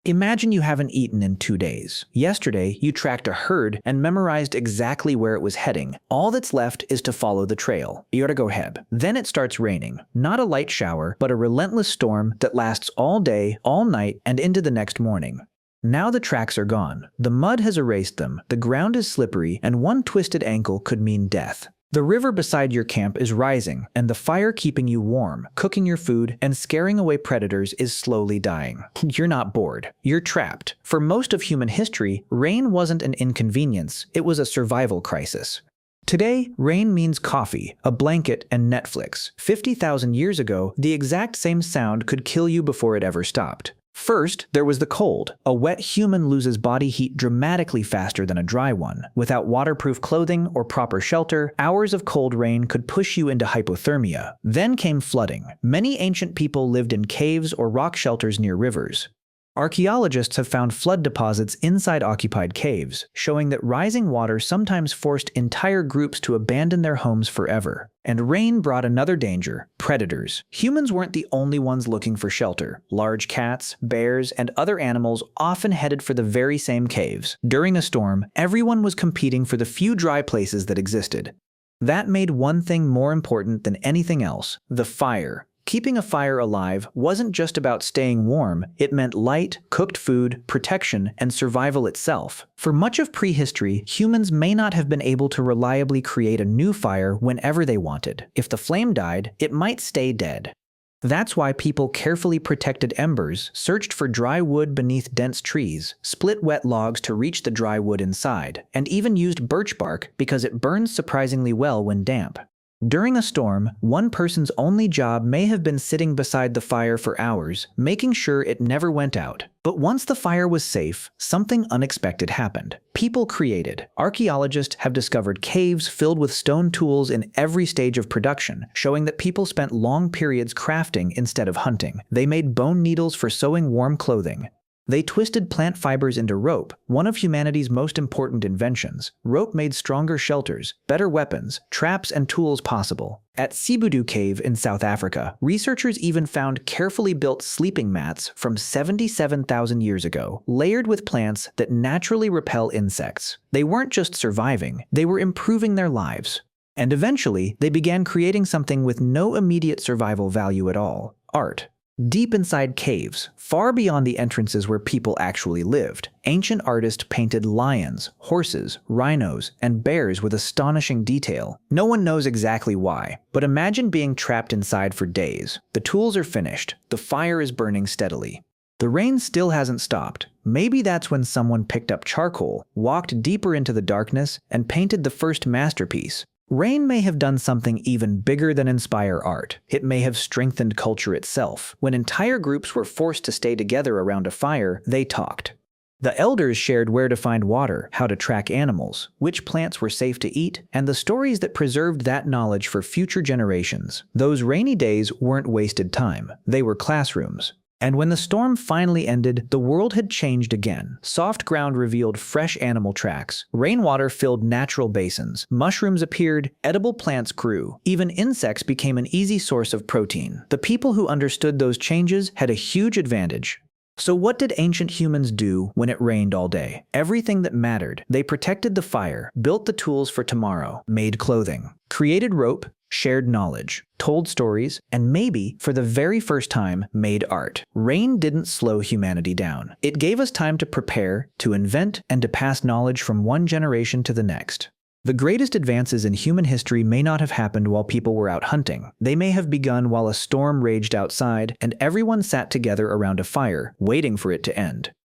Imagine you haven't eaten in 2 days. Yesterday, you tracked a herd and memorized exactly where it was heading. All that's left is to follow the trail. Yorgo-heb. Then it starts raining. Not a light shower, but a relentless storm that lasts all day, all night, and into the next morning. Now the tracks are gone. The mud has erased them, the ground is slippery, and one twisted ankle could mean death. The river beside your camp is rising, and the fire keeping you warm, cooking your food, and scaring away predators is slowly dying. You're not bored. You're trapped. For most of human history, rain wasn't an inconvenience, it was a survival crisis. Today, rain means coffee, a blanket, and Netflix. 50,000 years ago, the exact same sound could kill you before it ever stopped. First, there was the cold. A wet human loses body heat dramatically faster than a dry one. Without waterproof clothing or proper shelter, hours of cold rain could push you into hypothermia. Then came flooding. Many ancient people lived in caves or rock shelters near rivers. Archaeologists have found flood deposits inside occupied caves, showing that rising water sometimes forced entire groups to abandon their homes forever. And rain brought another danger: predators. Humans weren't the only ones looking for shelter. Large cats, bears, and other animals often headed for the very same caves. During a storm, everyone was competing for the few dry places that existed. That made one thing more important than anything else: the fire. Keeping a fire alive wasn't just about staying warm, it meant light, cooked food, protection, and survival itself. For much of prehistory, humans may not have been able to reliably create a new fire whenever they wanted. If the flame died, it might stay dead. That's why people carefully protected embers, searched for dry wood beneath dense trees, split wet logs to reach the dry wood inside, and even used birch bark because it burns surprisingly well when damp. During a storm, one person's only job may have been sitting beside the fire for hours, making sure it never went out. But once the fire was safe, something unexpected happened. People created. Archaeologists have discovered caves filled with stone tools in every stage of production, showing that people spent long periods crafting instead of hunting. They made bone needles for sewing warm clothing. They twisted plant fibers into rope, one of humanity's most important inventions. Rope made stronger shelters, better weapons, traps, and tools possible. At Sibudu Cave in South Africa, researchers even found carefully built sleeping mats from 77,000 years ago, layered with plants that naturally repel insects. They weren't just surviving, they were improving their lives. And eventually, they began creating something with no immediate survival value at all: art. Deep inside caves, far beyond the entrances where people actually lived, ancient artists painted lions, horses, rhinos, and bears with astonishing detail. No one knows exactly why, but imagine being trapped inside for days. The tools are finished, the fire is burning steadily. The rain still hasn't stopped. Maybe that's when someone picked up charcoal, walked deeper into the darkness, and painted the first masterpiece. Rain may have done something even bigger than inspire art. It may have strengthened culture itself. When entire groups were forced to stay together around a fire, they talked. The elders shared where to find water, how to track animals, which plants were safe to eat, and the stories that preserved that knowledge for future generations. Those rainy days weren't wasted time. They were classrooms. And when the storm finally ended, the world had changed again. Soft ground revealed fresh animal tracks. Rainwater filled natural basins. Mushrooms appeared. Edible plants grew. Even insects became an easy source of protein. The people who understood those changes had a huge advantage. So what did ancient humans do when it rained all day? Everything that mattered. They protected the fire, built the tools for tomorrow, made clothing, created rope, shared knowledge, told stories, and maybe, for the very first time, made art. Rain didn't slow humanity down. It gave us time to prepare, to invent, and to pass knowledge from one generation to the next. The greatest advances in human history may not have happened while people were out hunting. They may have begun while a storm raged outside and everyone sat together around a fire, waiting for it to end.